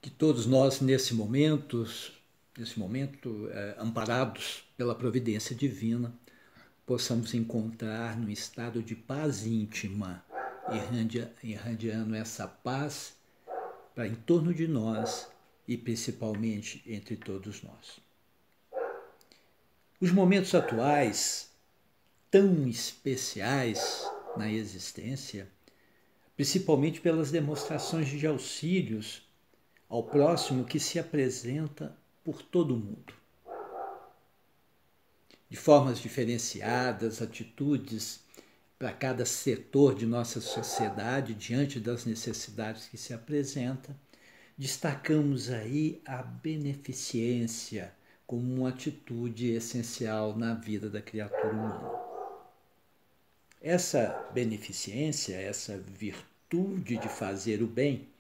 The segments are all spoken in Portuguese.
Que todos nós, nesse momento, amparados pela providência divina, possamos encontrar num estado de paz íntima, irradiando essa paz para em torno de nós e principalmente entre todos nós. Os momentos atuais, tão especiais na existência, principalmente pelas demonstrações de auxílios ao próximo que se apresenta por todo o mundo. De formas diferenciadas, atitudes para cada setor de nossa sociedade diante das necessidades que se apresentam, destacamos aí a beneficência como uma atitude essencial na vida da criatura humana. Essa beneficência, essa virtude de fazer o bem,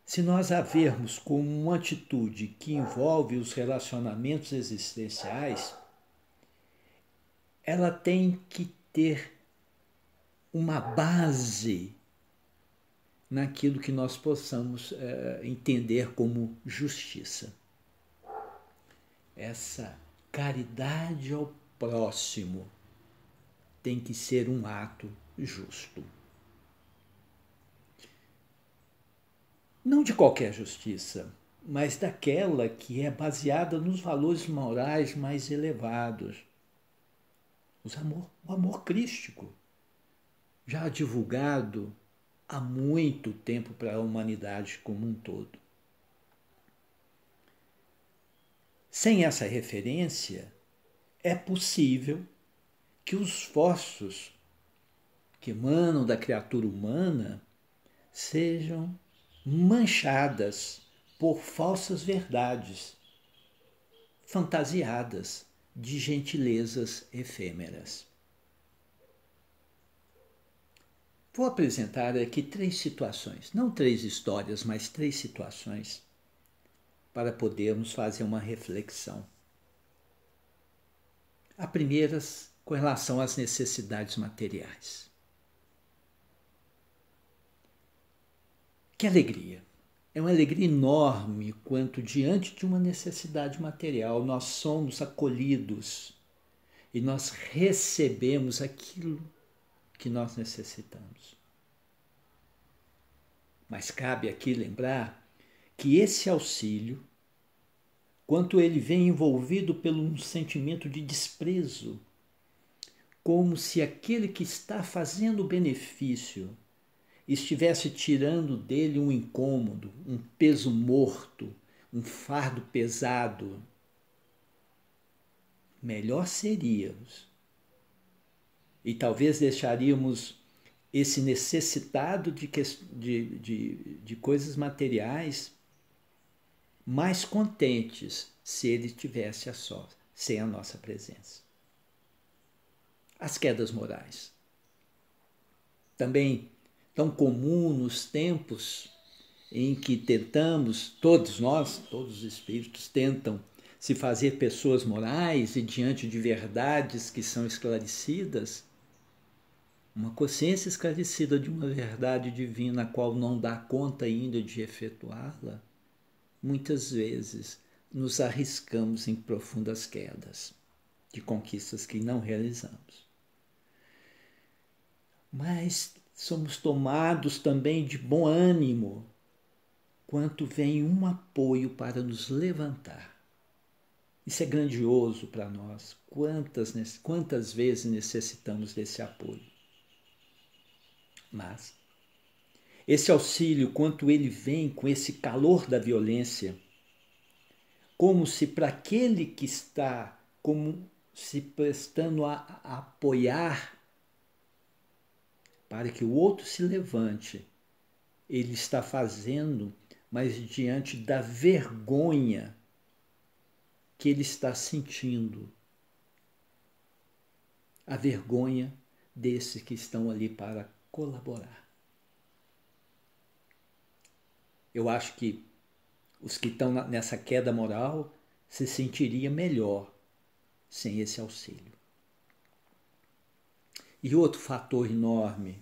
se nós a vermos como uma atitude que envolve os relacionamentos existenciais, ela tem que ter uma base naquilo que nós possamos entender como justiça. Essa caridade ao próximo tem que ser um ato justo. Não de qualquer justiça, mas daquela que é baseada nos valores morais mais elevados. O amor crístico, já divulgado há muito tempo para a humanidade como um todo. Sem essa referência, é possível que os esforços que emanam da criatura humana sejam manchadas por falsas verdades, fantasiadas de gentilezas efêmeras. Vou apresentar aqui 3 situações, não 3 histórias, mas 3 situações, para podermos fazer uma reflexão. A primeira com relação às necessidades materiais. Que alegria! É uma alegria enorme quando, diante de uma necessidade material, nós somos acolhidos e nós recebemos aquilo que nós necessitamos. Mas cabe aqui lembrar que esse auxílio, quanto ele vem envolvido pelo um sentimento de desprezo, como se aquele que está fazendo o benefício estivesse tirando dele um incômodo, um peso morto, um fardo pesado, melhor seríamos. E talvez deixaríamos esse necessitado de coisas materiais mais contentes se ele estivesse a sós, sem a nossa presença. As quedas morais. Também tão comum nos tempos em que tentamos, todos nós, todos os espíritos tentam se fazer pessoas morais e diante de verdades que são esclarecidas, uma consciência esclarecida de uma verdade divina a qual não dá conta ainda de efetuá-la, muitas vezes nos arriscamos em profundas quedas de conquistas que não realizamos. Mas somos tomados também de bom ânimo quanto vem um apoio para nos levantar. Isso é grandioso para nós. Quantas vezes necessitamos desse apoio? Mas esse auxílio, quanto ele vem com esse calor da violência, como se para aquele que está como se prestando a apoiar para que o outro se levante, ele está fazendo, mas diante da vergonha que ele está sentindo, a vergonha desses que estão ali para colaborar. Eu acho que os que estão nessa queda moral se sentiriam melhor sem esse auxílio. E outro fator enorme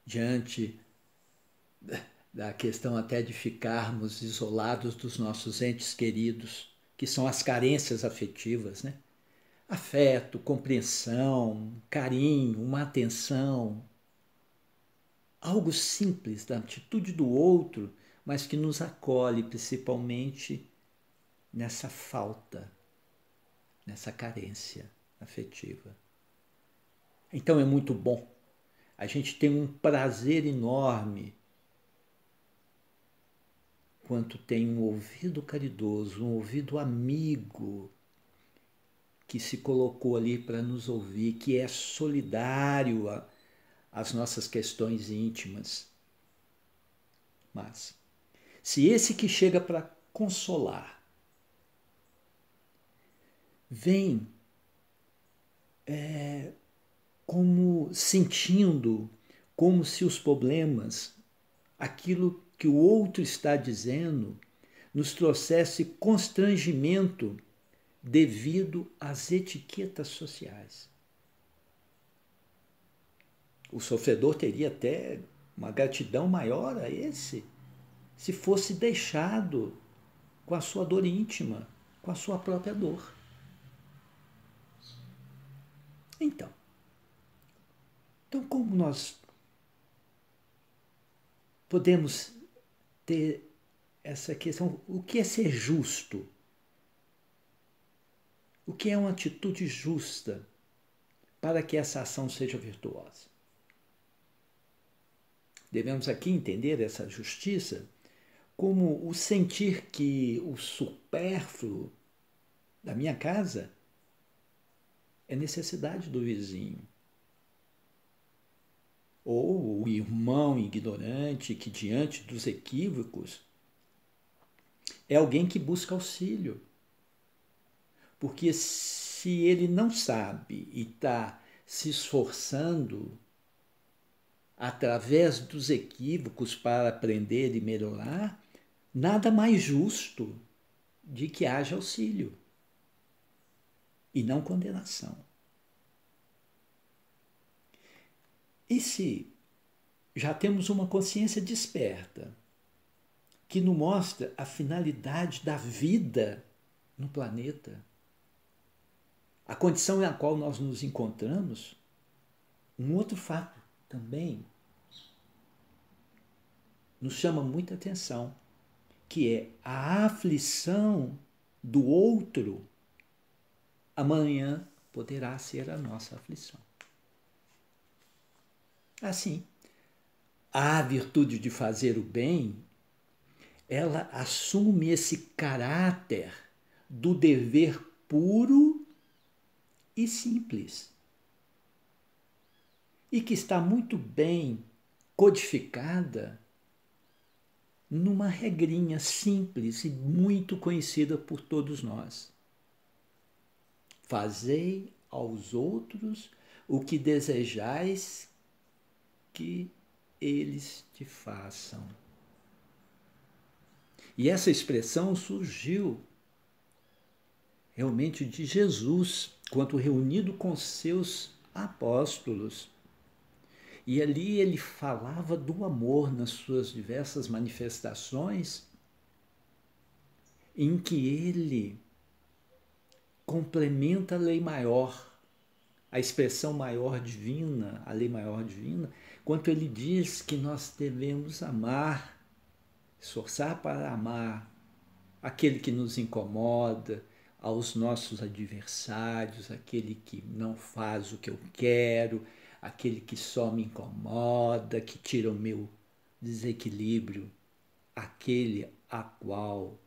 diante da questão até de ficarmos isolados dos nossos entes queridos, que são as carências afetivas, né? Afeto, compreensão, carinho, uma atenção, algo simples da atitude do outro, mas que nos acolhe principalmente nessa falta, nessa carência afetiva. Então é muito bom. A gente tem um prazer enorme quando tem um ouvido caridoso, um ouvido amigo que se colocou ali para nos ouvir, que é solidário às nossas questões íntimas. Mas, se esse que chega para consolar vem como sentindo como se os problemas, aquilo que o outro está dizendo, nos trouxesse constrangimento devido às etiquetas sociais. O sofredor teria até uma gratidão maior a esse se fosse deixado com a sua dor íntima, com a sua própria dor. Então como nós podemos ter essa questão, o que é ser justo? O que é uma atitude justa para que essa ação seja virtuosa? Devemos aqui entender essa justiça como o sentir que o supérfluo da minha casa é necessidade do vizinho. Ou o irmão ignorante que, diante dos equívocos, é alguém que busca auxílio. Porque se ele não sabe e está se esforçando através dos equívocos para aprender e melhorar, nada mais justo de que haja auxílio e não condenação. E se já temos uma consciência desperta que nos mostra a finalidade da vida no planeta, a condição na qual nós nos encontramos, um outro fato também nos chama muita atenção, que é a aflição do outro, amanhã poderá ser a nossa aflição. Assim, a virtude de fazer o bem, ela assume esse caráter do dever puro e simples, e que está muito bem codificada numa regrinha simples e muito conhecida por todos nós. Fazei aos outros o que desejais que eles te façam. E essa expressão surgiu realmente de Jesus, quando reunido com seus apóstolos. E ali ele falava do amor nas suas diversas manifestações, em que ele complementa a lei maior, a expressão maior divina, a lei maior divina, quando ele diz que nós devemos amar, esforçar para amar aquele que nos incomoda, aos nossos adversários, aquele que não faz o que eu quero, aquele que só me incomoda, que tira o meu desequilíbrio, aquele a qual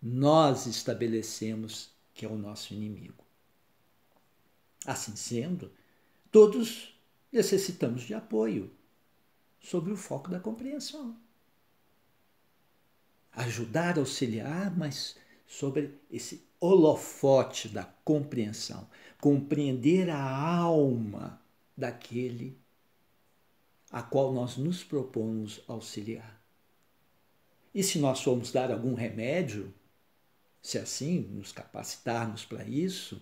nós estabelecemos que é o nosso inimigo. Assim sendo, todos necessitamos de apoio sobre o foco da compreensão. Ajudar, auxiliar, mas sobre esse holofote da compreensão. Compreender a alma daquele a qual nós nos propomos auxiliar. E se nós formos dar algum remédio, se assim nos capacitarmos para isso,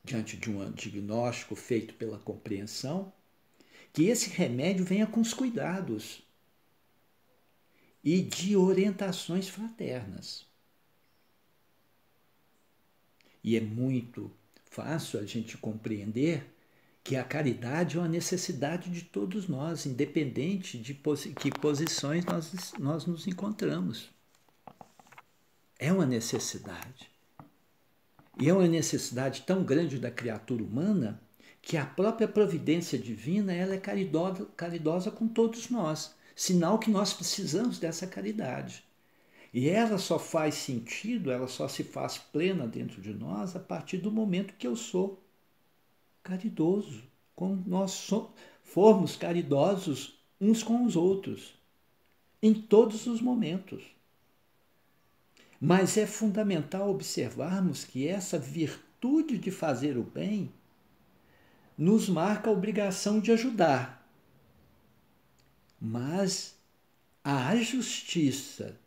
diante de um diagnóstico feito pela compreensão, que esse remédio venha com os cuidados e de orientações fraternas. E é muito fácil a gente compreender que a caridade é uma necessidade de todos nós, independente de que posições nós nos encontramos. É uma necessidade. E é uma necessidade tão grande da criatura humana que a própria providência divina ela é caridosa com todos nós, sinal que nós precisamos dessa caridade. E ela só faz sentido, ela só se faz plena dentro de nós a partir do momento que eu sou caridoso, como nós formos caridosos uns com os outros, em todos os momentos. Mas é fundamental observarmos que essa virtude de fazer o bem nos marca a obrigação de ajudar. Mas a justiça,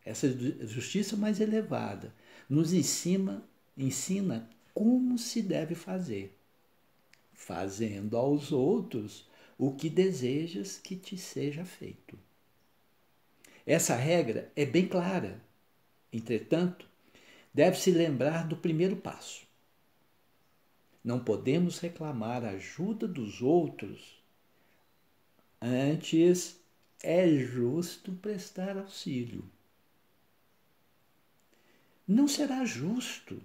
essa justiça mais elevada, nos ensina como se deve fazer, fazendo aos outros o que desejas que te seja feito. Essa regra é bem clara. Entretanto, deve-se lembrar do primeiro passo. Não podemos reclamar a ajuda dos outros. Antes, é justo prestar auxílio. Não será justo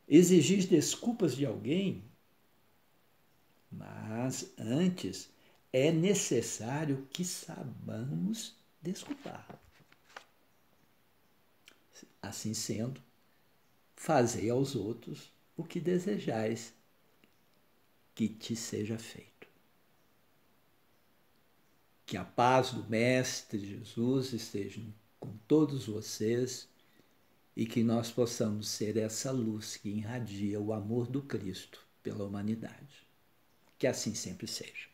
exigir desculpas de alguém, mas antes é necessário que saibamos desculpar. Assim sendo, fazei aos outros o que desejais que te seja feito. Que a paz do Mestre Jesus esteja com todos vocês e que nós possamos ser essa luz que irradia o amor do Cristo pela humanidade. Que assim sempre seja.